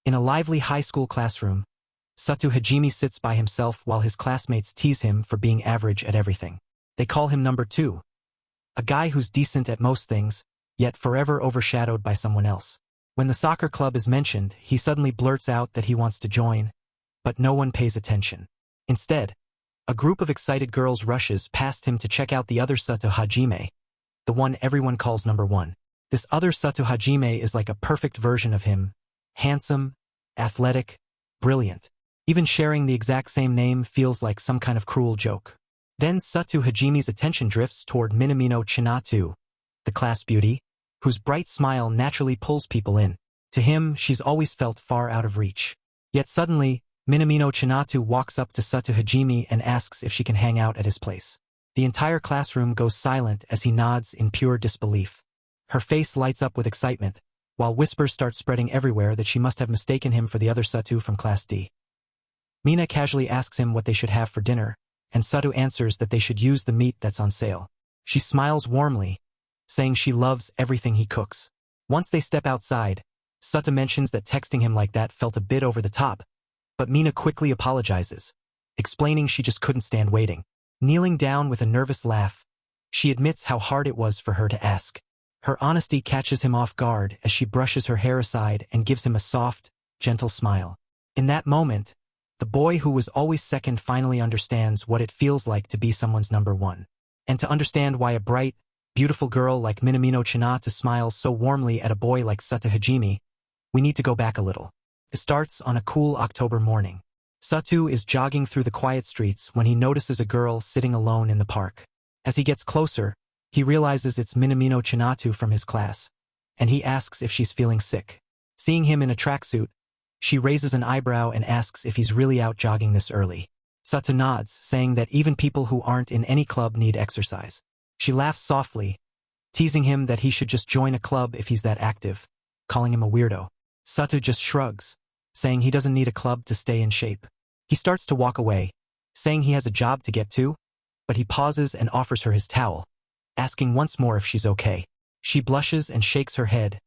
In a lively high school classroom, Sato Hajime sits by himself while his classmates tease him for being average at everything. They call him number 2, a guy who's decent at most things, yet forever overshadowed by someone else. When the soccer club is mentioned, he suddenly blurts out that he wants to join, but no one pays attention. Instead, a group of excited girls rushes past him to check out the other Sato Hajime, the one everyone calls number 1. This other Sato Hajime is like a perfect version of him, handsome, athletic, brilliant. Even sharing the exact same name feels like some kind of cruel joke. Then Sato Hajime's attention drifts toward Minamino Chinatu, the class beauty, whose bright smile naturally pulls people in. To him, she's always felt far out of reach. Yet suddenly, Minamino Chinatu walks up to Sato Hajime and asks if she can hang out at his place. The entire classroom goes silent as he nods in pure disbelief. Her face lights up with excitement, while whispers start spreading everywhere that she must have mistaken him for the other Sato from Class D. Mina casually asks him what they should have for dinner, and Sato answers that they should use the meat that's on sale. She smiles warmly, saying she loves everything he cooks. Once they step outside, Sato mentions that texting him like that felt a bit over the top, but Mina quickly apologizes, explaining she just couldn't stand waiting. Kneeling down with a nervous laugh, she admits how hard it was for her to ask. Her honesty catches him off guard as she brushes her hair aside and gives him a soft, gentle smile. In that moment, the boy who was always second finally understands what it feels like to be someone's number 1. And to understand why a bright, beautiful girl like Minamino Chinatu smiles so warmly at a boy like Sato Hajime, we need to go back a little. It starts on a cool October morning. Sato is jogging through the quiet streets when he notices a girl sitting alone in the park. As he gets closer, he realizes it's Minamino Chinatu from his class, and he asks if she's feeling sick. Seeing him in a tracksuit, she raises an eyebrow and asks if he's really out jogging this early. Sato nods, saying that even people who aren't in any club need exercise. She laughs softly, teasing him that he should just join a club if he's that active, calling him a weirdo. Sato just shrugs, saying he doesn't need a club to stay in shape. He starts to walk away, saying he has a job to get to, but he pauses and offers her his towel, asking once more if she's okay. She blushes and shakes her head,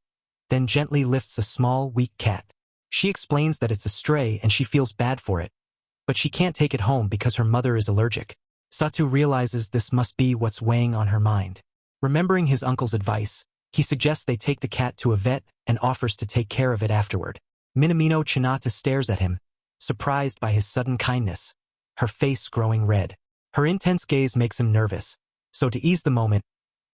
then gently lifts a small, weak cat. She explains that it's a stray and she feels bad for it, but she can't take it home because her mother is allergic. Sato realizes this must be what's weighing on her mind. Remembering his uncle's advice, he suggests they take the cat to a vet and offers to take care of it afterward. Minamino Chinatu stares at him, surprised by his sudden kindness, her face growing red. Her intense gaze makes him nervous, so to ease the moment,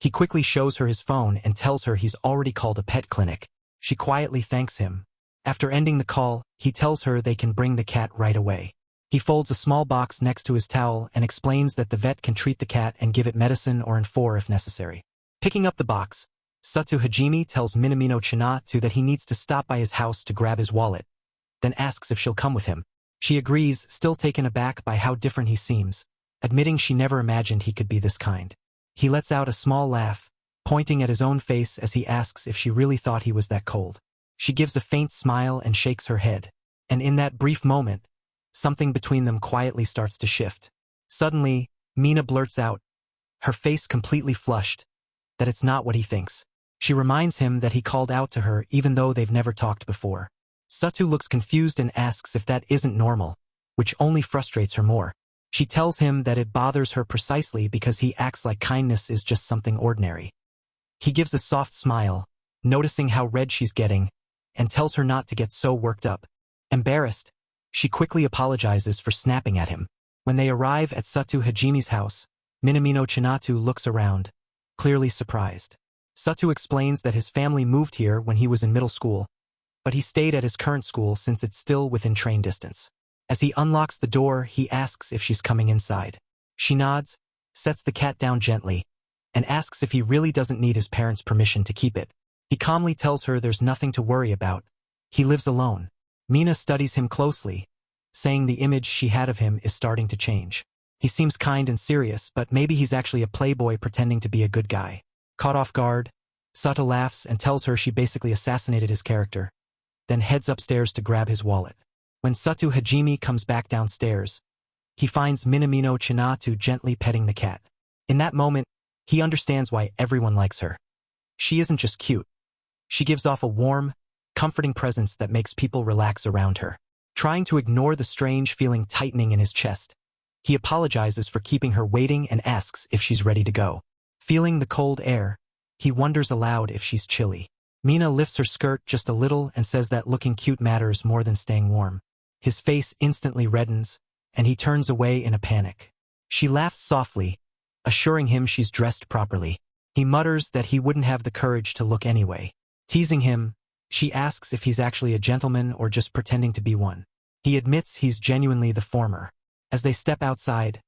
he quickly shows her his phone and tells her he's already called a pet clinic. She quietly thanks him. After ending the call, he tells her they can bring the cat right away. He folds a small box next to his towel and explains that the vet can treat the cat and give it medicine or infor if necessary. Picking up the box, Sato Hajime tells Minamino Chinatu that he needs to stop by his house to grab his wallet, then asks if she'll come with him. She agrees, still taken aback by how different he seems, admitting she never imagined he could be this kind. He lets out a small laugh, pointing at his own face as he asks if she really thought he was that cold. She gives a faint smile and shakes her head, and in that brief moment, something between them quietly starts to shift. Suddenly, Mina blurts out, her face completely flushed, that it's not what he thinks. She reminds him that he called out to her even though they've never talked before. Sato looks confused and asks if that isn't normal, which only frustrates her more. She tells him that it bothers her precisely because he acts like kindness is just something ordinary. He gives a soft smile, noticing how red she's getting, and tells her not to get so worked up. Embarrassed, she quickly apologizes for snapping at him. When they arrive at Sato Hajime's house, Minamino Chinatu looks around, clearly surprised. Sato explains that his family moved here when he was in middle school, but he stayed at his current school since it's still within train distance. As he unlocks the door, he asks if she's coming inside. She nods, sets the cat down gently, and asks if he really doesn't need his parents' permission to keep it. He calmly tells her there's nothing to worry about. He lives alone. Mina studies him closely, saying the image she had of him is starting to change. He seems kind and serious, but maybe he's actually a playboy pretending to be a good guy. Caught off guard, Sato laughs and tells her she basically assassinated his character, then heads upstairs to grab his wallet. When Sato Hajime comes back downstairs, he finds Minamino Chinatu gently petting the cat. In that moment, he understands why everyone likes her. She isn't just cute. She gives off a warm, comforting presence that makes people relax around her. Trying to ignore the strange feeling tightening in his chest, he apologizes for keeping her waiting and asks if she's ready to go. Feeling the cold air, he wonders aloud if she's chilly. Mina lifts her skirt just a little and says that looking cute matters more than staying warm. His face instantly reddens, and he turns away in a panic. She laughs softly, assuring him she's dressed properly. He mutters that he wouldn't have the courage to look anyway. Teasing him, she asks if he's actually a gentleman or just pretending to be one. He admits he's genuinely the former. As they step outside,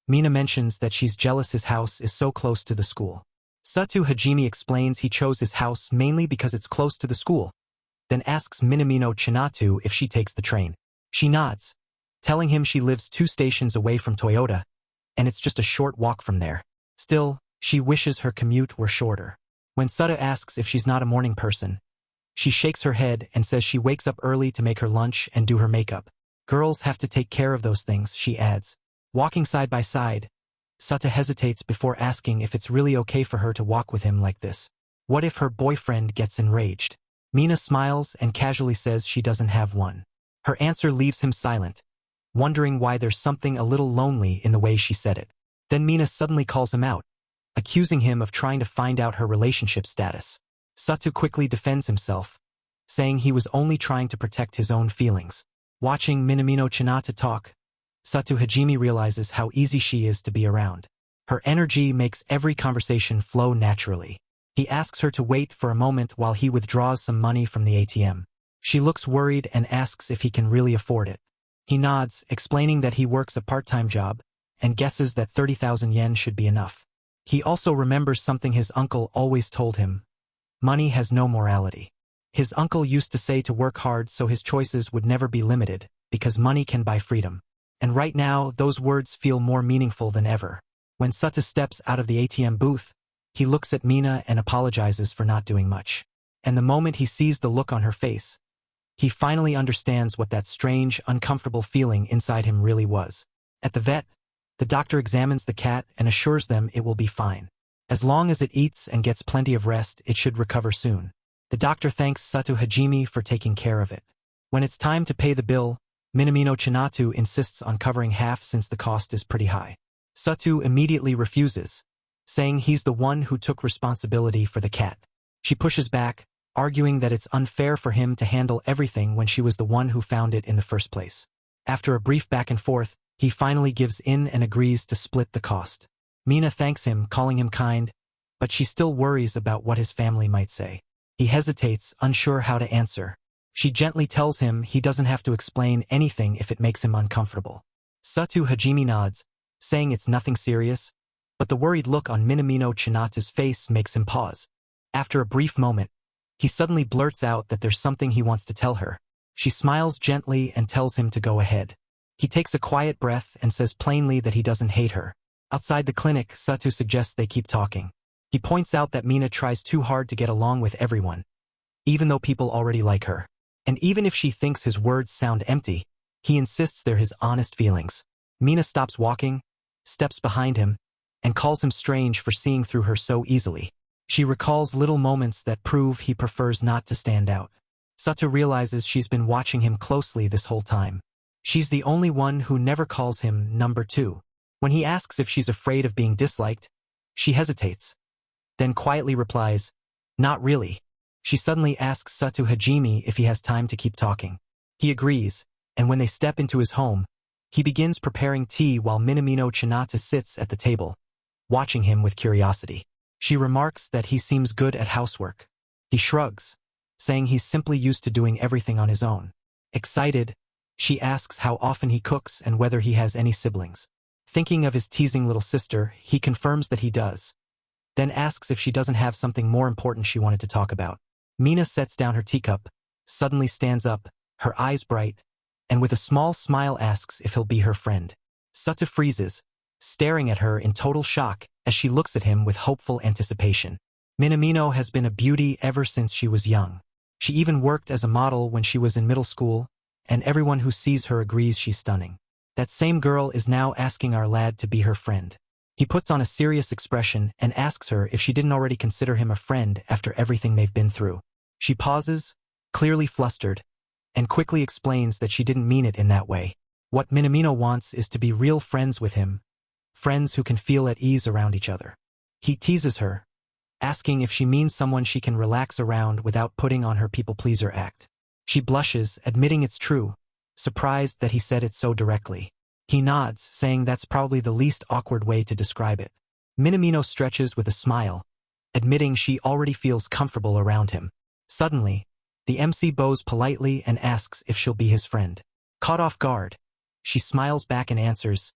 Mina mentions that she's jealous his house is so close to the school. Satu Hajime explains he chose his house mainly because it's close to the school, then asks Minamino Chinatu if she takes the train. She nods, telling him she lives 2 stations away from Toyota, and it's just a short walk from there. Still, she wishes her commute were shorter. When Sutta asks if she's not a morning person, she shakes her head and says she wakes up early to make her lunch and do her makeup. Girls have to take care of those things, she adds. Walking side by side, Sutta hesitates before asking if it's really okay for her to walk with him like this. What if her boyfriend gets enraged? Mina smiles and casually says she doesn't have one. Her answer leaves him silent, wondering why there's something a little lonely in the way she said it. Then Mina suddenly calls him out, accusing him of trying to find out her relationship status. Satu quickly defends himself, saying he was only trying to protect his own feelings. Watching Minamino Chinata talk, Satu Hajime realizes how easy she is to be around. Her energy makes every conversation flow naturally. He asks her to wait for a moment while he withdraws some money from the ATM. She looks worried and asks if he can really afford it. He nods, explaining that he works a part-time job, and guesses that 30,000 yen should be enough. He also remembers something his uncle always told him. Money has no morality. His uncle used to say to work hard so his choices would never be limited, because money can buy freedom. And right now, those words feel more meaningful than ever. When Sutta steps out of the ATM booth, he looks at Mina and apologizes for not doing much. And the moment he sees the look on her face, he finally understands what that strange, uncomfortable feeling inside him really was. At the vet, the doctor examines the cat and assures them it will be fine. As long as it eats and gets plenty of rest, it should recover soon. The doctor thanks Satu Hajime for taking care of it. When it's time to pay the bill, Minamino Chinatu insists on covering half since the cost is pretty high. Satu immediately refuses, saying he's the one who took responsibility for the cat. She pushes back, arguing that it's unfair for him to handle everything when she was the one who found it in the first place. After a brief back and forth, he finally gives in and agrees to split the cost. Mina thanks him, calling him kind, but she still worries about what his family might say. He hesitates, unsure how to answer. She gently tells him he doesn't have to explain anything if it makes him uncomfortable. Satu Hajime nods, saying it's nothing serious, but the worried look on Minamino Chinata's face makes him pause. After a brief moment, he suddenly blurts out that there's something he wants to tell her. She smiles gently and tells him to go ahead. He takes a quiet breath and says plainly that he doesn't hate her. Outside the clinic, Satu suggests they keep talking. He points out that Mina tries too hard to get along with everyone, even though people already like her. And even if she thinks his words sound empty, he insists they're his honest feelings. Mina stops walking, steps behind him, and calls him strange for seeing through her so easily. She recalls little moments that prove he prefers not to stand out. Satu realizes she's been watching him closely this whole time. She's the only one who never calls him number 2. When he asks if she's afraid of being disliked, she hesitates, then quietly replies, "Not really." She suddenly asks Satu Hajime if he has time to keep talking. He agrees, and when they step into his home, he begins preparing tea while Minamino Chinata sits at the table, watching him with curiosity. She remarks that he seems good at housework. He shrugs, saying he's simply used to doing everything on his own. Excited, she asks how often he cooks and whether he has any siblings. Thinking of his teasing little sister, he confirms that he does, then asks if she doesn't have something more important she wanted to talk about. Mina sets down her teacup, suddenly stands up, her eyes bright, and with a small smile asks if he'll be her friend. Sutta freezes, staring at her in total shock as she looks at him with hopeful anticipation. Minamino has been a beauty ever since she was young. She even worked as a model when she was in middle school, and everyone who sees her agrees she's stunning. That same girl is now asking our lad to be her friend. He puts on a serious expression and asks her if she didn't already consider him a friend after everything they've been through. She pauses, clearly flustered, and quickly explains that she didn't mean it in that way. What Minamino wants is to be real friends with him, friends who can feel at ease around each other. He teases her, asking if she means someone she can relax around without putting on her people-pleaser act. She blushes, admitting it's true, surprised that he said it so directly. He nods, saying that's probably the least awkward way to describe it. Minamino stretches with a smile, admitting she already feels comfortable around him. Suddenly, the MC bows politely and asks if she'll be his friend. Caught off guard, she smiles back and answers,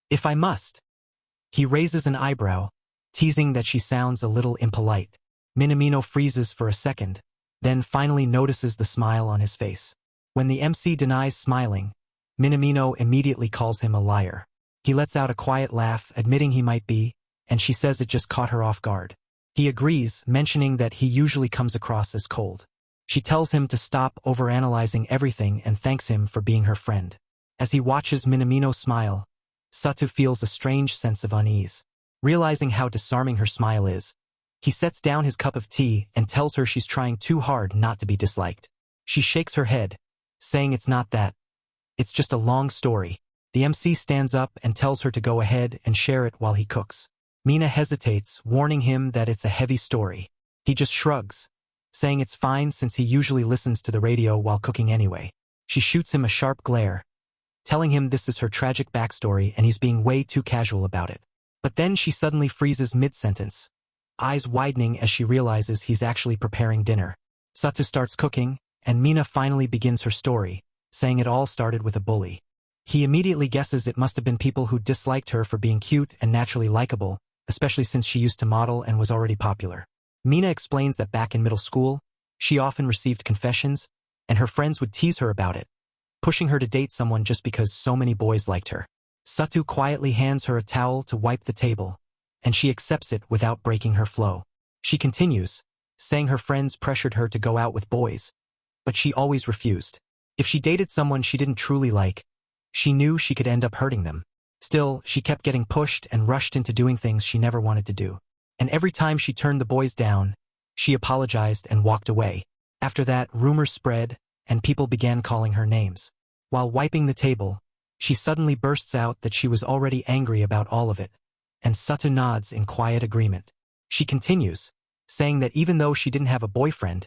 "If I must." He raises an eyebrow, teasing that she sounds a little impolite. Minamino freezes for a second, then finally notices the smile on his face. When the MC denies smiling, Minamino immediately calls him a liar. He lets out a quiet laugh, admitting he might be, and she says it just caught her off guard. He agrees, mentioning that he usually comes across as cold. She tells him to stop overanalyzing everything and thanks him for being her friend. As he watches Minamino smile, Satu feels a strange sense of unease. Realizing how disarming her smile is, he sets down his cup of tea and tells her she's trying too hard not to be disliked. She shakes her head, saying it's not that. It's just a long story. The MC stands up and tells her to go ahead and share it while he cooks. Mina hesitates, warning him that it's a heavy story. He just shrugs, saying it's fine since he usually listens to the radio while cooking anyway. She shoots him a sharp glare, telling him this is her tragic backstory and he's being way too casual about it. But then she suddenly freezes mid-sentence, eyes widening as she realizes he's actually preparing dinner. Satu starts cooking, and Mina finally begins her story, saying it all started with a bully. He immediately guesses it must have been people who disliked her for being cute and naturally likable, especially since she used to model and was already popular. Mina explains that back in middle school, she often received confessions, and her friends would tease her about it, pushing her to date someone just because so many boys liked her. Satu quietly hands her a towel to wipe the table, and she accepts it without breaking her flow. She continues, saying her friends pressured her to go out with boys, but she always refused. If she dated someone she didn't truly like, she knew she could end up hurting them. Still, she kept getting pushed and rushed into doing things she never wanted to do. And every time she turned the boys down, she apologized and walked away. After that, rumors spread, and people began calling her names. While wiping the table, she suddenly bursts out that she was already angry about all of it, and Satu nods in quiet agreement. She continues, saying that even though she didn't have a boyfriend,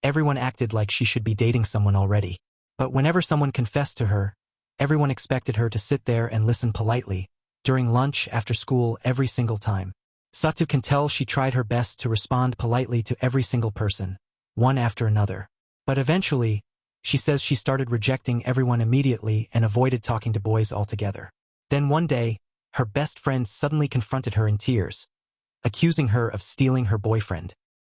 everyone acted like she should be dating someone already. But whenever someone confessed to her, everyone expected her to sit there and listen politely, during lunch, after school, every single time. Satu can tell she tried her best to respond politely to every single person, one after another. But eventually, she says she started rejecting everyone immediately and avoided talking to boys altogether. Then one day, her best friend suddenly confronted her in tears, accusing her of stealing her boyfriend.